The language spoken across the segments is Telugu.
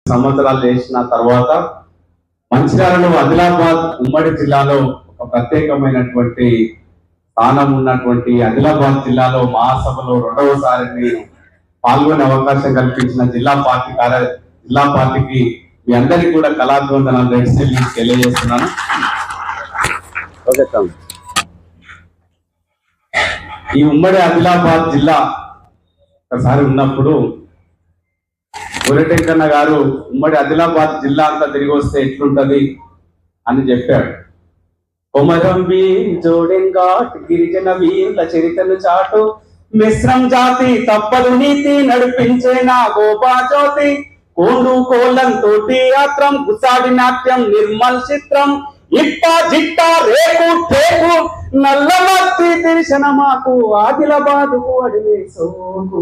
సంవత్సరాలు చేసిన తర్వాత మంచిర్యాలలో ఆదిలాబాద్ ఉమ్మడి జిల్లాలో ఒక ప్రత్యేకమైనటువంటి స్థానం ఉన్నటువంటి ఆదిలాబాద్ జిల్లాలో మహాసభలో రెండవసారి నేను పాల్గొనే అవకాశం కల్పించిన జిల్లా పార్టీకి మీ అందరికీ కూడా కళాభివందనాలు తెలియజేస్తున్నాను. ఈ ఉమ్మడి ఆదిలాబాద్ జిల్లా ఒకసారి ఉన్నప్పుడు గొర్రెటెంకన్న గారు ఉమ్మడి ఆదిలాబాద్ జిల్లా అంతా తిరిగి వస్తే ఎట్లుంటది అని చెప్పాడు. కొమరం జోడెంగాట్ గిరిజన వీరుల చరిత్రను చాటు మిశ్రం జాతి తప్పదు నీతి నడిపించే నా గోపా జ్యోతి కోడు కోలం తోటి యాత్రం గుసాడి నాట్యం నిర్మల్ చిత్రం ఇప్ప జిట్ట రేపు టేపు నల్లమత్తి దర్శన మాకు ఆదిలాబాదుకు అడిగే సోకు.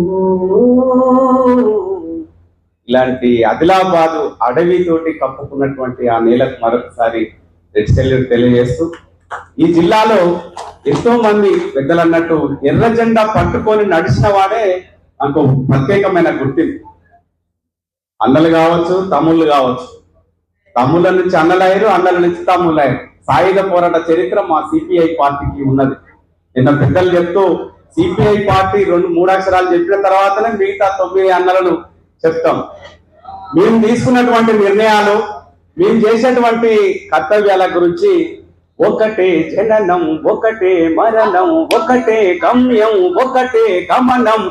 ఇలాంటి ఆదిలాబాదు అడవితోటి కప్పుకున్నటువంటి ఆ నేలకు మరొకసారి తెలియజేస్తూ, ఈ జిల్లాలో ఎంతో మంది పెద్దలు అన్నట్టు ఎర్ర జెండా పట్టుకొని నడిచిన వాడే నాకు ప్రత్యేకమైన గుర్తింపు. అన్నలు కావచ్చు, తమ్ముళ్ళు కావచ్చు, తమ్ముళ్ళ నుంచి అన్నలయ్యారు, అన్నల నుంచి తమ్ముళ్ళయ్యారు. సాయుధ పోరాట చరిత్ర మా సిపిఐ పార్టీకి ఉన్నది. నిన్న పెద్దలు చెప్తూ సిపిఐ పార్టీ 2-3 అక్షరాలు చెప్పిన తర్వాతనే మిగతా 9 అన్నలను చెప్తాం. మేము తీసుకున్నటువంటి నిర్ణయాలు, మేము చేసేటువంటి కర్తవ్యాల గురించి ఒకటే జననం, ఒకటే మరణం, ఒకటే గమ్యం, ఒకటే గమనం,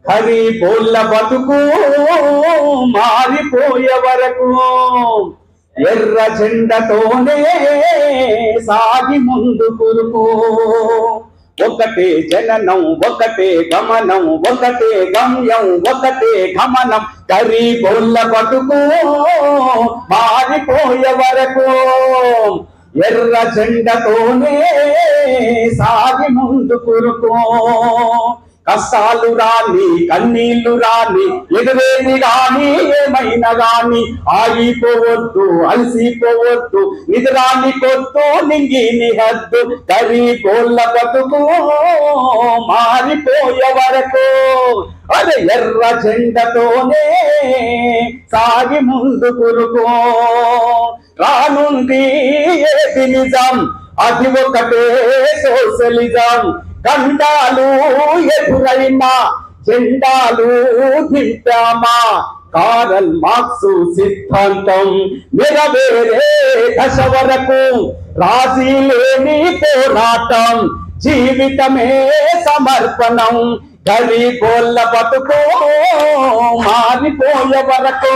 హరి బోళ్ళ బతుకు మారిపోయే వరకు ఎర్ర జెండతోనే సాగి ముందు కురుకు. ఒకటే జననం, ఒకటే గమనం, ఒకటే గమ్యం, ఒకటే గమనం, కరి బోళ్ళ బతుకు మారిపోయే వరకు ఎర్ర జెండతోనే సాగి ముందు కురుకు. కష్టాలు రాని, కన్నీళ్లు రాని, ఎదురేది గాని, ఏమైనా గాని ఆగిపోవద్దు, అలసిపోవద్దు, నిద్రాని కొద్దు, నింగిని హద్దు, కరి కోళ్ళ బతుకు మారిపోయే వరకు అదే ఎర్ర జెండతోనే సాగి ముందు కురుకో. రానుంది ఏది నిజం, అది ఒకటే సోషలిజం. గండాలు ఎదురైనా జెండాలు దింపామా, కారల్ మార్క్స్ సిద్ధాంతం నెరవేరే దశ వరకు రాజీ లేని పోరాటం, జీవితమే సమర్పణం, గరీబోళ్ళ బతుకు మారిపోయే వరకు.